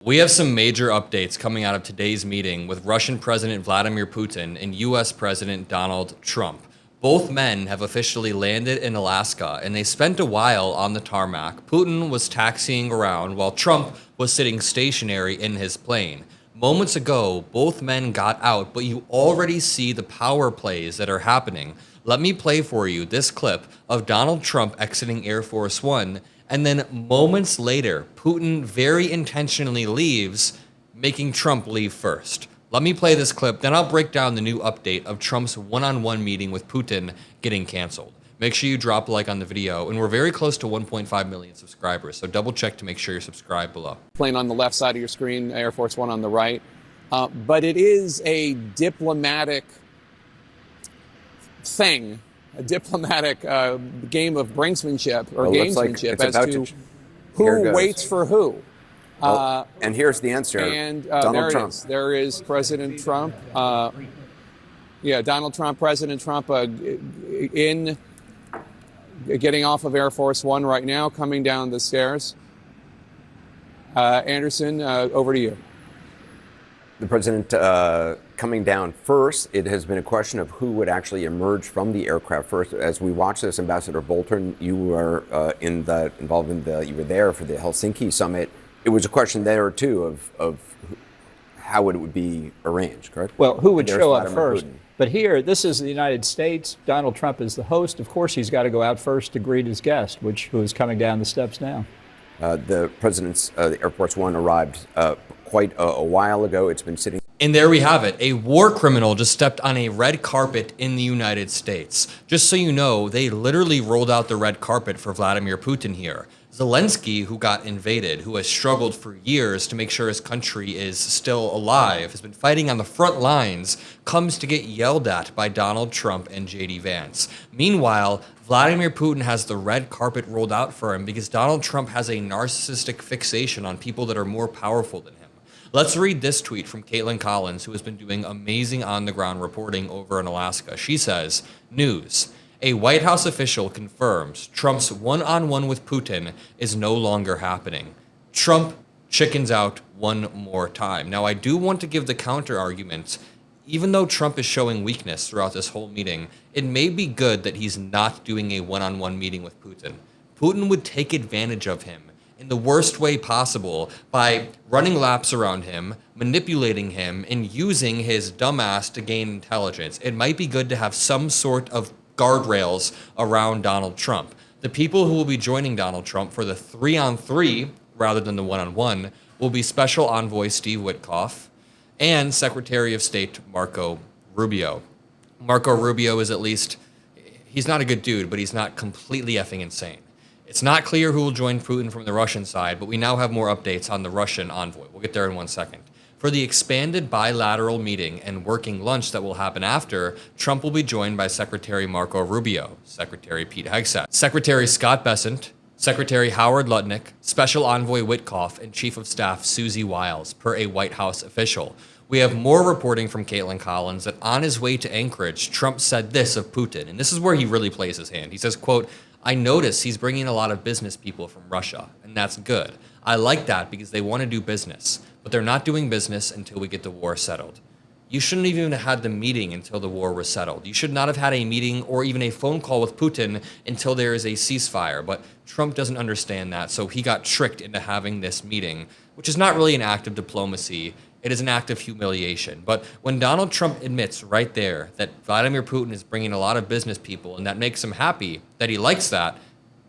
We have some major updates coming out of today's meeting with Russian President Vladimir Putin and U.S. President Donald Trump. Both men have officially landed in Alaska, and they spent a while on the tarmac. Putin was taxiing around while Trump was sitting stationary in his plane. Moments ago, both men got out, but you already see the power plays that are happening. Let me play for you this clip of Donald Trump exiting Air Force One, and then moments later, Putin very intentionally leaves, making Trump leave first. Let me play this clip, then I'll break down the new update of Trump's one-on-one meeting with Putin getting canceled. Make sure you drop a like on the video, and we're very close to 1.5 million subscribers, so double check to make sure you're subscribed below. Plane on the left side of your screen, Air Force One on the right. But it is a diplomatic thing, a diplomatic game of brinksmanship or gamesmanship as to who waits for who. And here's the answer. And Donald Trump. There is President Trump. Donald Trump, President Trump getting off of Air Force One right now, coming down the stairs. Anderson, over to you. The president coming down first. It has been a question of who would actually emerge from the aircraft first. As we watch this, Ambassador Bolton, you were you were there for the Helsinki summit. It was a question there too of how it would be arranged, correct? Well, who would show up first? But here, this is the United States. Donald Trump is the host. Of course, he's got to go out first to greet his guest, who is coming down the steps now. The president's the Air Force One arrived quite a while ago. It's been sitting. And there we have it. A war criminal just stepped on a red carpet in the United States. Just so you know, they literally rolled out the red carpet for Vladimir Putin here. Zelensky, who got invaded, who has struggled for years to make sure his country is still alive, has been fighting on the front lines, comes to get yelled at by Donald Trump and J.D. Vance. Meanwhile, Vladimir Putin has the red carpet rolled out for him because Donald Trump has a narcissistic fixation on people that are more powerful than him. Let's read this tweet from Caitlin Collins, who has been doing amazing on-the-ground reporting over in Alaska. She says, "News. A White House official confirms Trump's one-on-one with Putin is no longer happening. Trump chickens out one more time." Now, I do want to give the counter-argument. Even though Trump is showing weakness throughout this whole meeting, it may be good that he's not doing a one-on-one meeting with Putin. Putin would take advantage of him in the worst way possible by running laps around him, manipulating him, and using his dumbass to gain intelligence. It might be good to have some sort of guardrails around Donald Trump. The people who will be joining Donald Trump for the 3-on-3 rather than the 1-on-1 will be Special Envoy Steve Witkoff and Secretary of State Marco Rubio. Marco Rubio is he's not a good dude, but he's not completely effing insane. It's not clear who will join Putin from the Russian side, but we now have more updates on the Russian envoy. We'll get there in 1 second. For the expanded bilateral meeting and working lunch that will happen after, Trump will be joined by Secretary Marco Rubio, Secretary Pete Hegseth, Secretary Scott Bessent, Secretary Howard Lutnick, Special Envoy Witkoff, and Chief of Staff Susie Wiles, per a White House official. We have more reporting from Caitlin Collins that on his way to Anchorage, Trump said this of Putin, and this is where he really plays his hand. He says, quote, "I notice he's bringing a lot of business people from Russia, and that's good. I like that because they want to do business, but they're not doing business until we get the war settled. You shouldn't even have had the meeting until the war was settled. You should not have had a meeting or even a phone call with Putin until there is a ceasefire." But Trump doesn't understand that, so he got tricked into having this meeting, which is not really an act of diplomacy. It is an act of humiliation. But when Donald Trump admits right there that Vladimir Putin is bringing a lot of business people and that makes him happy, that he likes that,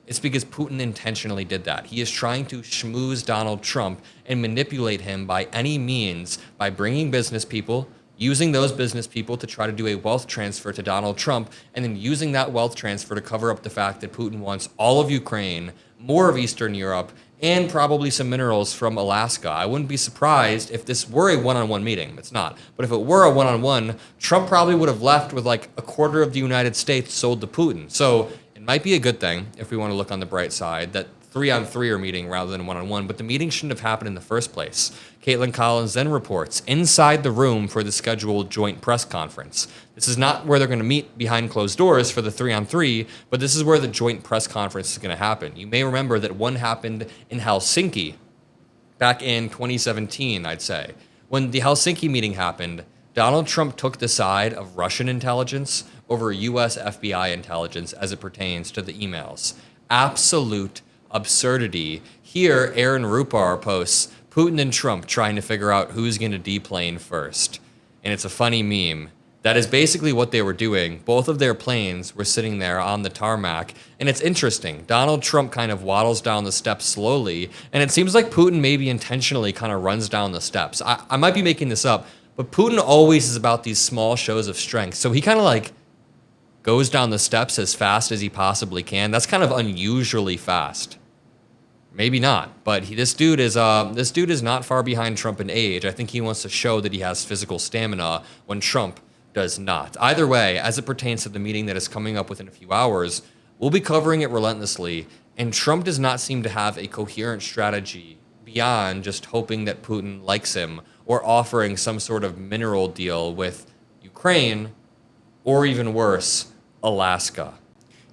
it's because Putin intentionally did that. He is trying to schmooze Donald Trump and manipulate him by any means by bringing business people, using those business people to try to do a wealth transfer to Donald Trump, and then using that wealth transfer to cover up the fact that Putin wants all of Ukraine, more of Eastern Europe, and probably some minerals from Alaska. I wouldn't be surprised if this were a one-on-one meeting. It's not. But if it were a one-on-one, Trump probably would have left with like a quarter of the United States sold to Putin. So it might be a good thing, if we want to look on the bright side, that 3-on-3 are meeting rather than 1-on-1, but the meeting shouldn't have happened in the first place. Caitlin Collins then reports inside the room for the scheduled joint press conference. This is not where they're going to meet behind closed doors for the 3-on-3, but this is where the joint press conference is going to happen. You may remember that one happened in Helsinki back in 2017, I'd say. When the Helsinki meeting happened, Donald Trump took the side of Russian intelligence over US FBI intelligence as it pertains to the emails. Absolute absurdity. Here, Aaron Rupar posts Putin and Trump trying to figure out who's going to deplane first. And it's a funny meme. That is basically what they were doing. Both of their planes were sitting there on the tarmac. And it's interesting. Donald Trump kind of waddles down the steps slowly. And it seems like Putin maybe intentionally kind of runs down the steps. I might be making this up, but Putin always is about these small shows of strength. So he kind of like goes down the steps as fast as he possibly can. That's kind of unusually fast. Maybe not, but this dude is not far behind Trump in age. I think he wants to show that he has physical stamina when Trump does not. Either way, as it pertains to the meeting that is coming up within a few hours, we'll be covering it relentlessly, and Trump does not seem to have a coherent strategy beyond just hoping that Putin likes him or offering some sort of mineral deal with Ukraine, or even worse, Alaska.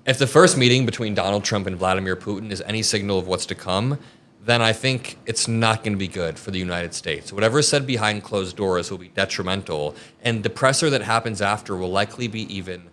If the first meeting between Donald Trump and Vladimir Putin is any signal of what's to come, then I think it's not going to be good for the United States. Whatever is said behind closed doors will be detrimental, and the pressure that happens after will likely be even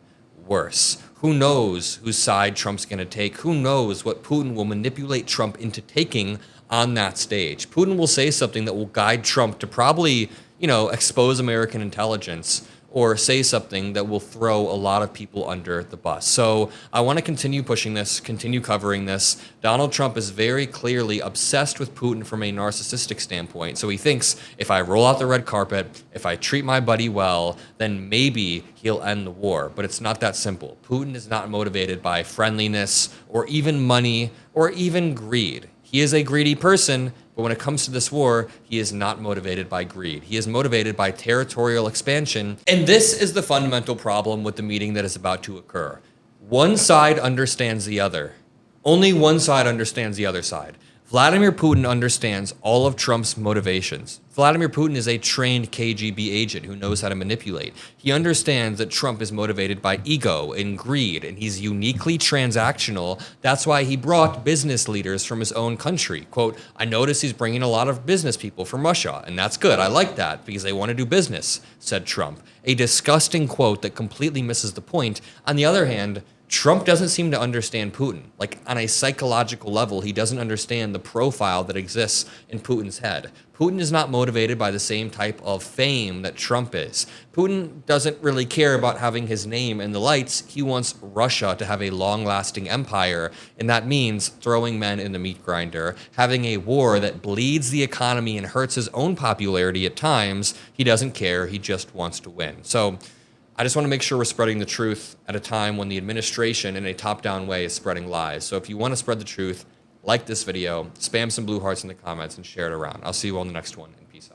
worse. Who knows whose side Trump's going to take? Who knows what Putin will manipulate Trump into taking on that stage? Putin will say something that will guide Trump to probably, expose American intelligence, or say something that will throw a lot of people under the bus. So I want to continue pushing this, continue covering this. Donald Trump is very clearly obsessed with Putin from a narcissistic standpoint. So he thinks if I roll out the red carpet, if I treat my buddy well, then maybe he'll end the war. But it's not that simple. Putin is not motivated by friendliness or even money or even greed. He is a greedy person, but when it comes to this war, he is not motivated by greed. He is motivated by territorial expansion. And this is the fundamental problem with the meeting that is about to occur. One side understands the other. Only one side understands the other side. Vladimir Putin understands all of Trump's motivations. Vladimir Putin is a trained KGB agent who knows how to manipulate. He understands that Trump is motivated by ego and greed, and he's uniquely transactional. That's why he brought business leaders from his own country. Quote, I notice he's bringing a lot of business people from Russia, and that's good. I like that because they want to do business, said Trump. A disgusting quote that completely misses the point. On the other hand, Trump doesn't seem to understand Putin. Like, on a psychological level, he doesn't understand the profile that exists in Putin's head. Putin is not motivated by the same type of fame that Trump is. Putin doesn't really care about having his name in the lights. He wants Russia to have a long-lasting empire, and that means throwing men in the meat grinder, having a war that bleeds the economy and hurts his own popularity at times. He doesn't care. He just wants to win. So I just want to make sure we're spreading the truth at a time when the administration in a top-down way is spreading lies. So if you want to spread the truth, like this video, spam some blue hearts in the comments, and share it around. I'll see you all in the next one.